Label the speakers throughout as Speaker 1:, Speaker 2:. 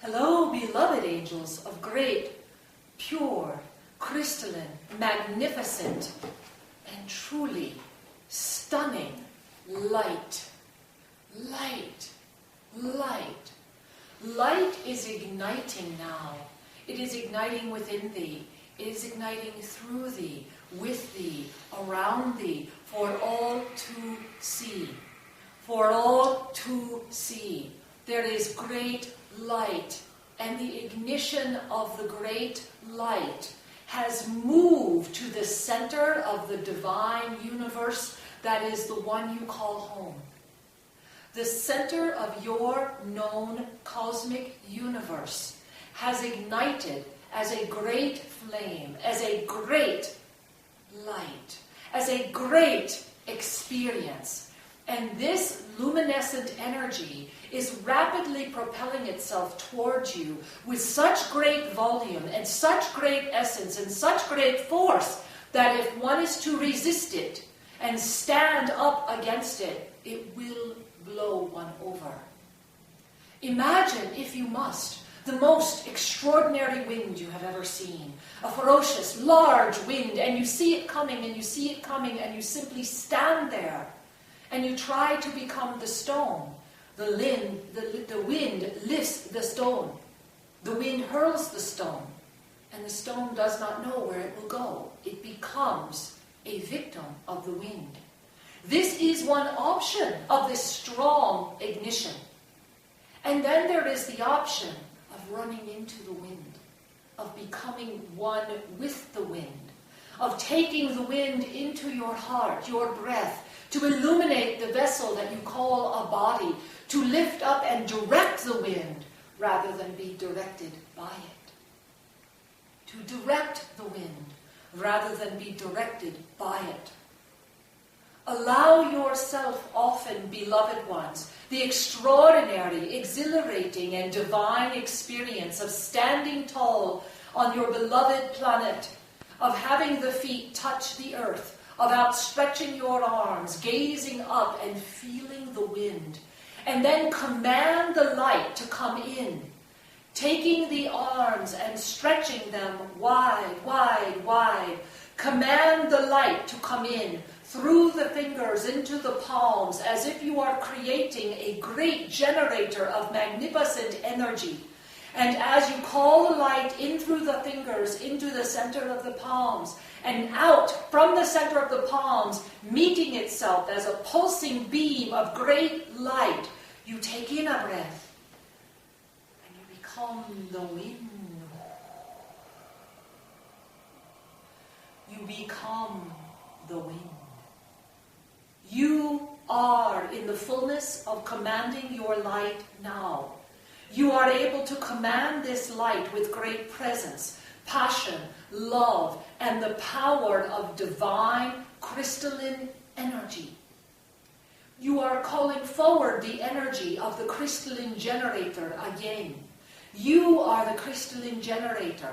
Speaker 1: Hello, beloved angels of great, pure, crystalline, magnificent, and truly stunning light. Light. Light. Light is igniting now. It is igniting within thee. It is igniting through thee, with thee, around thee, for all to see. For all to see. There is great light, and the ignition of the great light has moved to the center of the divine universe that is the one you call home. The center of your known cosmic universe has ignited as a great flame, as a great light, as a great experience. And this luminescent energy is rapidly propelling itself towards you with such great volume and such great essence and such great force that if one is to resist it and stand up against it, it will blow one over. Imagine, if you must, the most extraordinary wind you have ever seen. A ferocious, large wind, and you see it coming, and you see it coming, and you simply stand there, and you try to become the stone. The wind lifts the stone. The wind hurls the stone, and the stone does not know where it will go. It becomes a victim of the wind. This is one option of this strong ignition. And then there is the option of running into the wind, of becoming one with the wind, of taking the wind into your heart, your breath, to illuminate the vessel that you call a body, to lift up and direct the wind rather than be directed by it. To direct the wind rather than be directed by it. Allow yourself often, beloved ones, the extraordinary, exhilarating, and divine experience of standing tall on your beloved planet, of having the feet touch the earth, of outstretching your arms, gazing up and feeling the wind, and then command the light to come in, taking the arms and stretching them wide, wide, wide. Command the light to come in through the fingers into the palms, as if you are creating a great generator of magnificent energy. And as you call the light in through the fingers into the center of the palms, and out from the center of the palms, meeting itself as a pulsing beam of great light, you take in a breath, and you become the wind. You become the wind. You are in the fullness of commanding your light now. You are able to command this light with great presence, passion, love, and the power of divine crystalline energy. You are calling forward the energy of the crystalline generator again. You are the crystalline generator.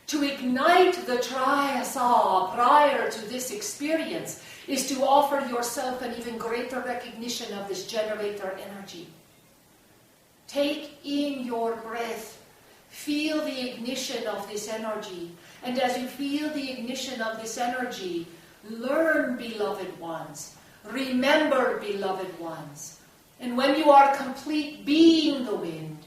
Speaker 1: To ignite the Triasa prior to this experience is to offer yourself an even greater recognition of this generator energy. Take in your breath. Feel the ignition of this energy. And as you feel the ignition of this energy, learn, beloved ones. Remember, beloved ones. And when you are complete being the wind,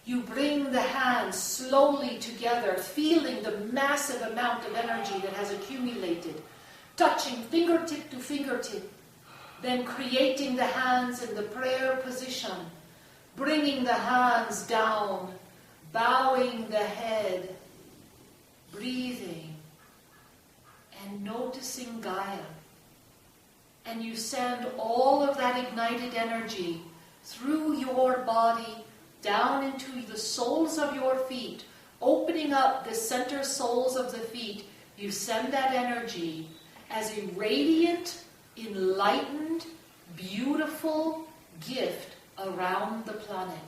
Speaker 1: you bring the hands slowly together, feeling the massive amount of energy that has accumulated, touching fingertip to fingertip, then creating the hands in the prayer position, bringing the hands down, bowing the head, breathing, and noticing Gaia. And you send all of that ignited energy through your body, down into the soles of your feet, opening up the center soles of the feet. You send that energy as a radiant, enlightened, beautiful gift around the planet.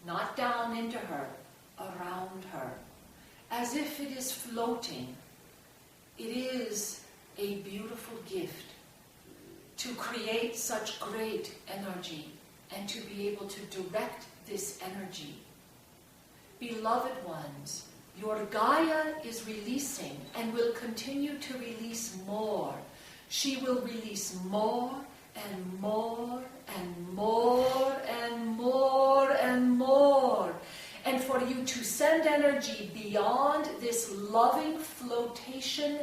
Speaker 1: Not down into her, around her. As if it is floating. It is a beautiful gift to create such great energy and to be able to direct this energy Beloved ones, your Gaia is releasing and will continue to release more. She will release more and more and more and more and more. And for you to send energy beyond this loving flotation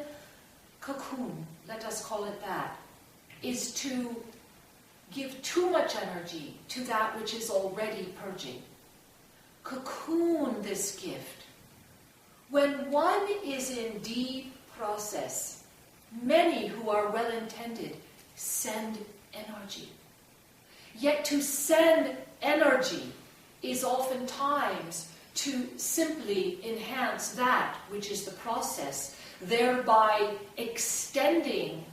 Speaker 1: cocoon, let us call it that, is to give too much energy to that which is already purging. Cocoon this gift. When one is in deep process, many who are well-intended send energy. Yet to send energy is oftentimes to simply enhance that which is the process, thereby extending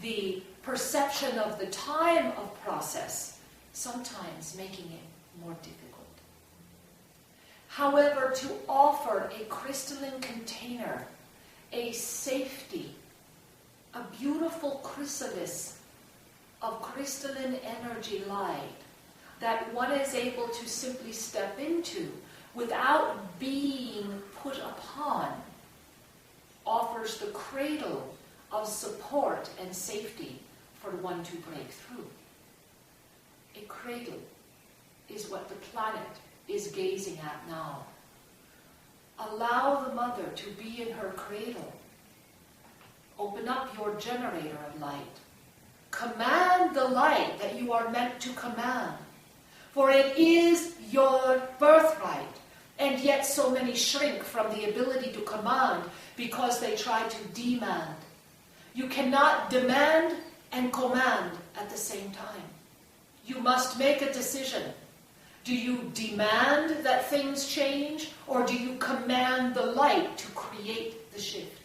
Speaker 1: the perception of the time of process, sometimes making it more difficult. However, to offer a crystalline container, a safety, a beautiful chrysalis of crystalline energy light that one is able to simply step into without being put upon, offers the cradle of support and safety for one to break through. A cradle is what the planet is gazing at now. Allow the mother to be in her cradle. Open up your generator of light. Command the light that you are meant to command. For it is your birthright. And yet so many shrink from the ability to command because they try to demand. You cannot demand and command at the same time. You must make a decision. Do you demand that things change, or do you command the light to create the shift?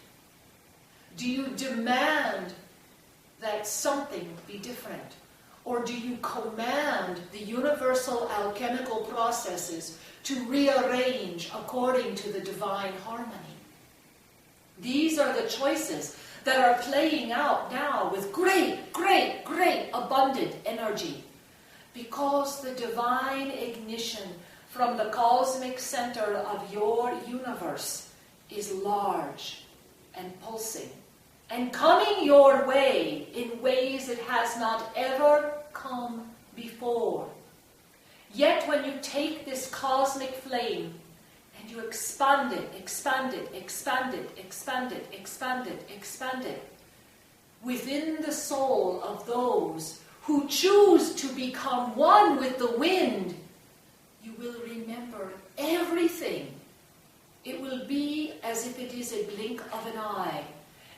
Speaker 1: Do you demand that something be different, or do you command the universal alchemical processes to rearrange according to the divine harmony? These are the choices that are playing out now with great abundant energy. Because the divine ignition from the cosmic center of your universe is large and pulsing and coming your way in ways it has not ever come before. Yet when you take this cosmic flame and you expand it within the soul of those who choose to become one with the wind, you will remember everything. It will be as if it is a blink of an eye,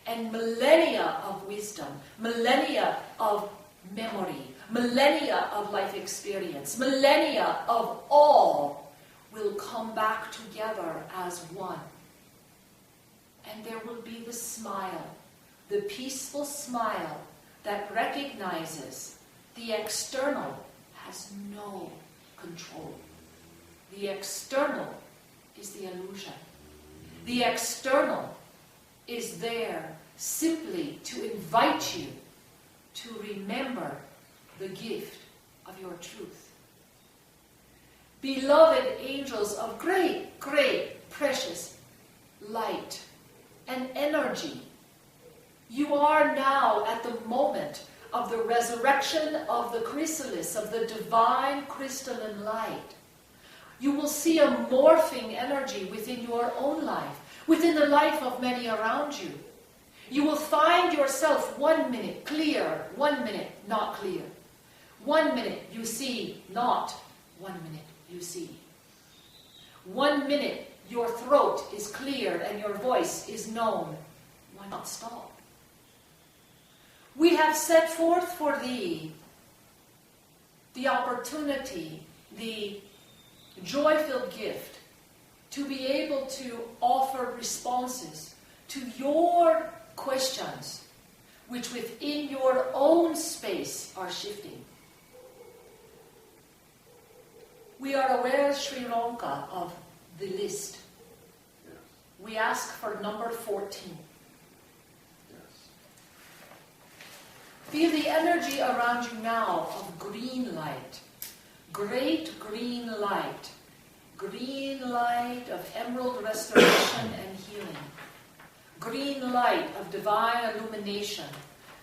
Speaker 1: and millennia of wisdom, millennia of memory, millennia of life experience, millennia of all will come back together as one. And there will be the smile, the peaceful smile that recognizes the external has no control. The external is the illusion. The external is there simply to invite you to remember the gift of your truth. Beloved angels of great, precious light and energy, you are now at the moment of the resurrection of the chrysalis, of the divine crystalline light. You will see a morphing energy within your own life, within the life of many around you. You will find yourself 1 minute clear, 1 minute not clear. 1 minute you see not, 1 minute you see. 1 minute your throat is clear and your voice is known. Why not stop? We have set forth for thee the opportunity, the joy-filled gift to be able to offer responses to your questions, which within your own space are shifting. We are aware, Sri Lanka, of the list. We ask for number 14. Feel the energy around you now of green light, great green light, green light of emerald restoration and healing. Green light of divine illumination.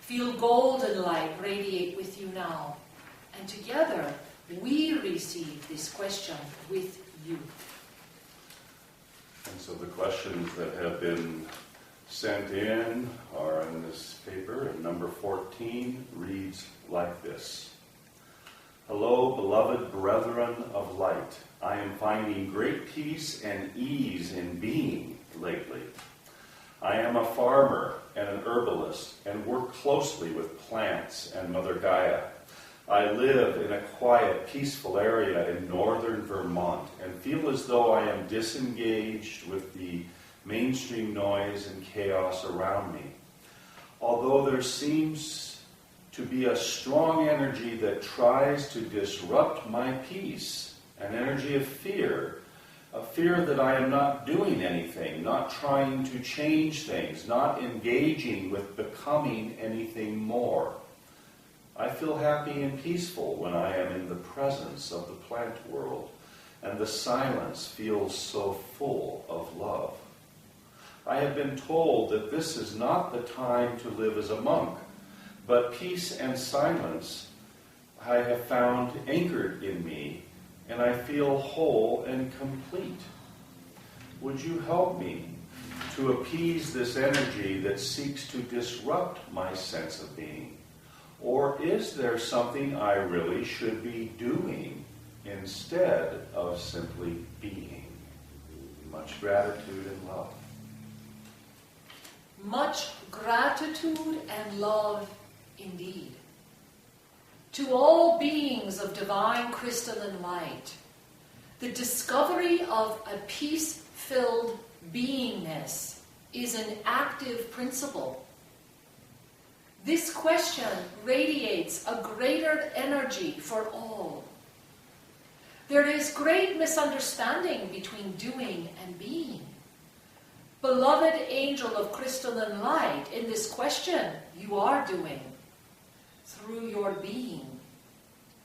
Speaker 1: Feel golden light radiate with you now. And together, we receive this question with you.
Speaker 2: And so the questions that have been sent in are in this paper. And number 14 reads like this. Hello, beloved brethren of light. I am finding great peace and ease in being lately. I am a farmer and an herbalist and work closely with plants and Mother Gaia. I live in a quiet, peaceful area in northern Vermont and feel as though I am disengaged with the mainstream noise and chaos around me. Although there seems to be a strong energy that tries to disrupt my peace, an energy of fear, a fear that I am not doing anything, not trying to change things, not engaging with becoming anything more. I feel happy and peaceful when I am in the presence of the plant world, and the silence feels so full of love. I have been told that this is not the time to live as a monk, but peace and silence I have found anchored in me, and I feel whole and complete. Would you help me to appease this energy that seeks to disrupt my sense of being? Or is there something I really should be doing instead of simply being? Much gratitude and love.
Speaker 1: Much gratitude and love indeed. To all beings of divine crystalline light, the discovery of a peace-filled beingness is an active principle. This question radiates a greater energy for all. There is great misunderstanding between doing and being. Beloved angel of crystalline light, in this question, you are doing through your being.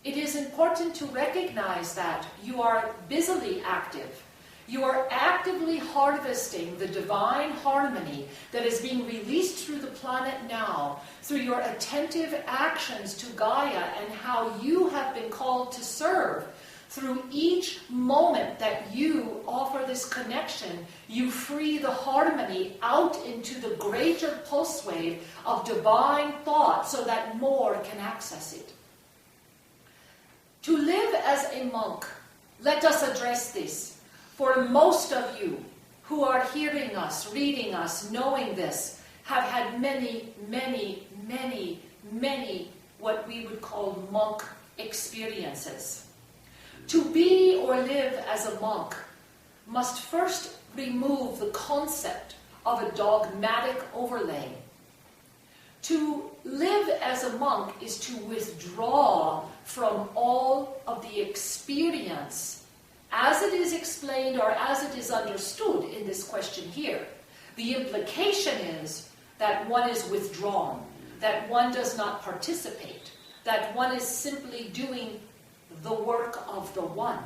Speaker 1: It is important to recognize that you are busily active. You are actively harvesting the divine harmony that is being released through the planet now, through your attentive actions to Gaia and how you have been called to serve. Through each moment that you offer this connection, you free the harmony out into the greater pulse wave of divine thought so that more can access it. To live as a monk, let us address this. For most of you who are hearing us, reading us, knowing this, have had many, many, many, many what we would call monk experiences. To be or live as a monk must first remove the concept of a dogmatic overlay. To live as a monk is to withdraw from all of the experience as it is explained or as it is understood in this question here. The implication is that one is withdrawn, that one does not participate, that one is simply doing the work of the one.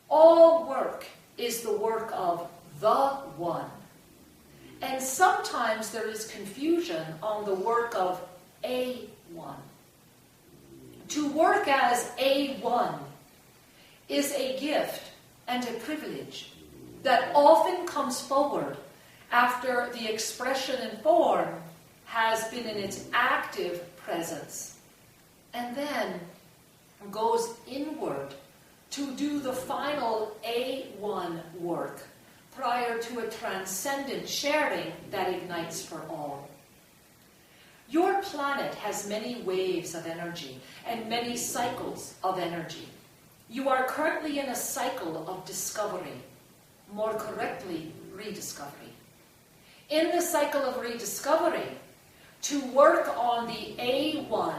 Speaker 1: All work is the work of the one. And sometimes there is confusion on the work of a one. To work as a one is a gift and a privilege that often comes forward after the expression and form has been in its active presence, and then goes inward to do the final A1 work prior to a transcendent sharing that ignites for all. Your planet has many waves of energy and many cycles of energy. You are currently in a cycle of discovery, more correctly, rediscovery. In the cycle of rediscovery, to work on the A1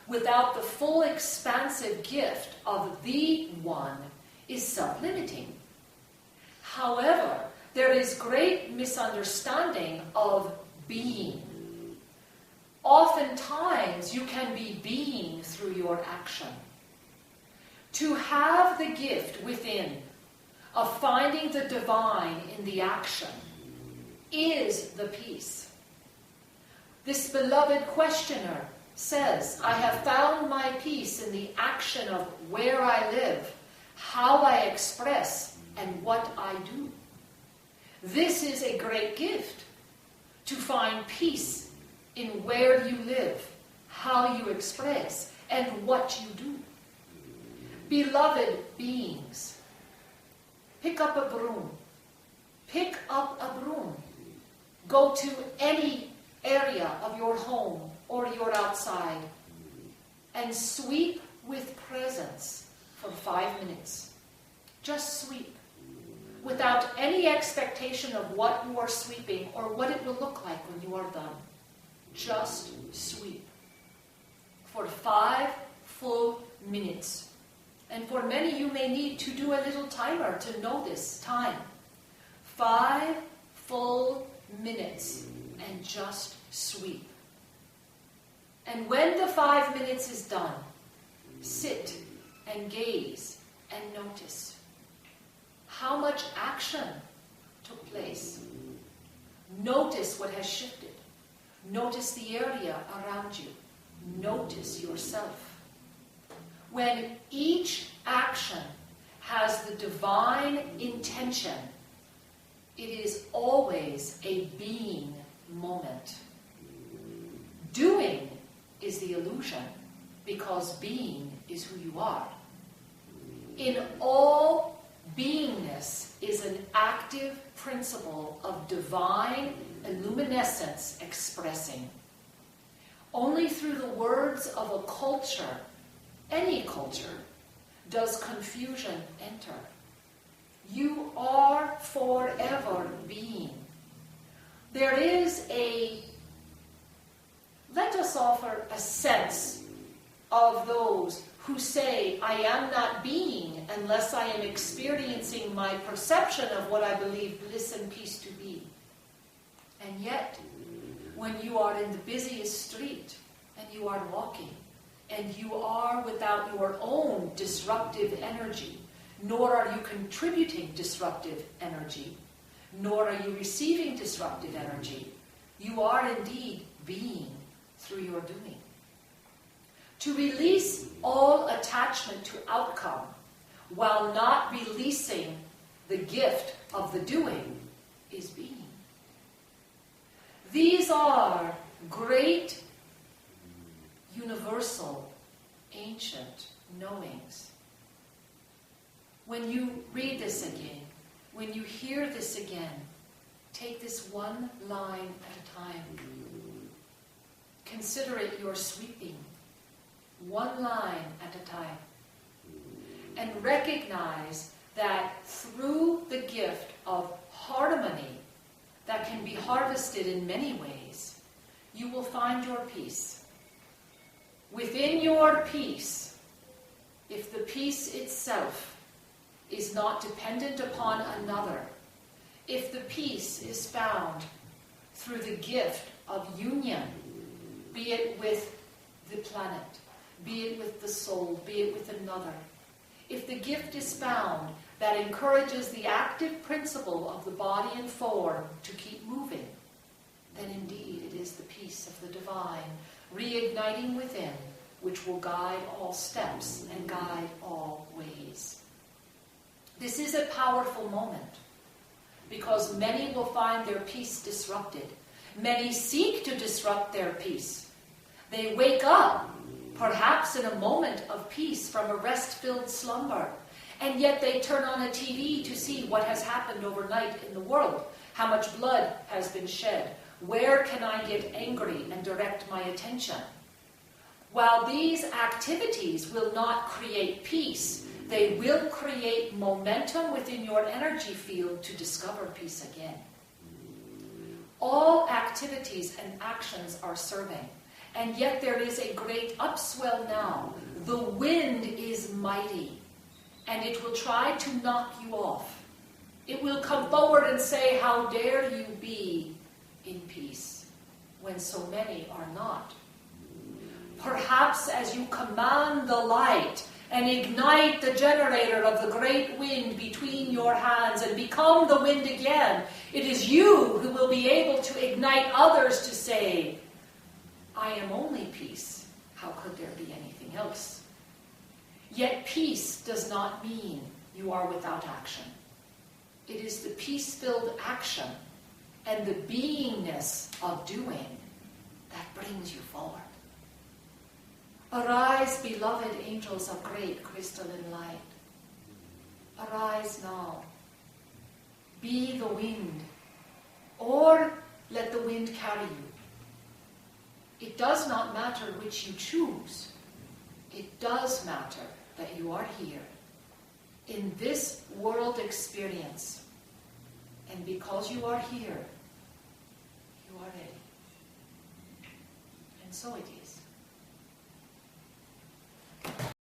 Speaker 1: without the full expansive gift of the one is self-limiting. However, there is great misunderstanding of being. Oftentimes, you can be being through your action. To have the gift within of finding the divine in the action is the peace. This beloved questioner says, I have found my peace in the action of where I live, how I express, and what I do. This is a great gift, to find peace in where you live, how you express, and what you do. Beloved beings, pick up a broom. Pick up a broom. Go to any area of your home or your outside and sweep with presence for 5 minutes. Just sweep. Without any expectation of what you are sweeping or what it will look like when you are done. Just sweep. For 5 full minutes. And for many, you may need to do a little timer to know this time. 5 full minutes and just sweep. And when the 5 minutes is done, sit and gaze and notice how much action took place. Notice what has shifted. Notice the area around you. Notice yourself. When each action has the divine intention, it is always a being moment. Doing is the illusion, because being is who you are. In all beingness is an active principle of divine illuminescence expressing. Only through the words of a culture, any culture, does confusion enter. You are forever being. There is let us offer a sense of those who say, I am not being unless I am experiencing my perception of what I believe bliss and peace to be. And yet, when you are in the busiest street and you are walking, and you are without your own disruptive energy, nor are you contributing disruptive energy, nor are you receiving disruptive energy, you are indeed being through your doing. To release all attachment to outcome while not releasing the gift of the doing is being. These are great, universal, ancient knowings. When you read this again, when you hear this again, take this one line at a time. Consider it your sweeping, one line at a time. And recognize that through the gift of harmony that can be harvested in many ways, you will find your peace. Within your peace, if the peace itself is not dependent upon another, if the peace is found through the gift of union, be it with the planet, be it with the soul, be it with another, if the gift is found that encourages the active principle of the body and form to keep moving, then indeed it is the peace of the divine reigniting within, which will guide all steps and guide all ways. This is a powerful moment, because many will find their peace disrupted. Many seek to disrupt their peace. They wake up, perhaps in a moment of peace from a rest-filled slumber, and yet they turn on a TV to see what has happened overnight in the world, how much blood has been shed, where can I get angry and direct my attention. While these activities will not create peace, they will create momentum within your energy field to discover peace again. All activities and actions are serving, and yet there is a great upswell now. The wind is mighty, and it will try to knock you off. It will come forward and say, how dare you be in peace, when so many are not. Perhaps as you command the light and ignite the generator of the great wind between your hands and become the wind again. It is you who will be able to ignite others to say, I am only peace. How could there be anything else? Yet peace does not mean you are without action. It is the peace-filled action and the beingness of doing that brings you forward. Arise, beloved angels of great crystalline light. Arise now. Be the wind, or let the wind carry you. It does not matter which you choose. It does matter that you are here in this world experience. And because you are here, you are ready. And so it is.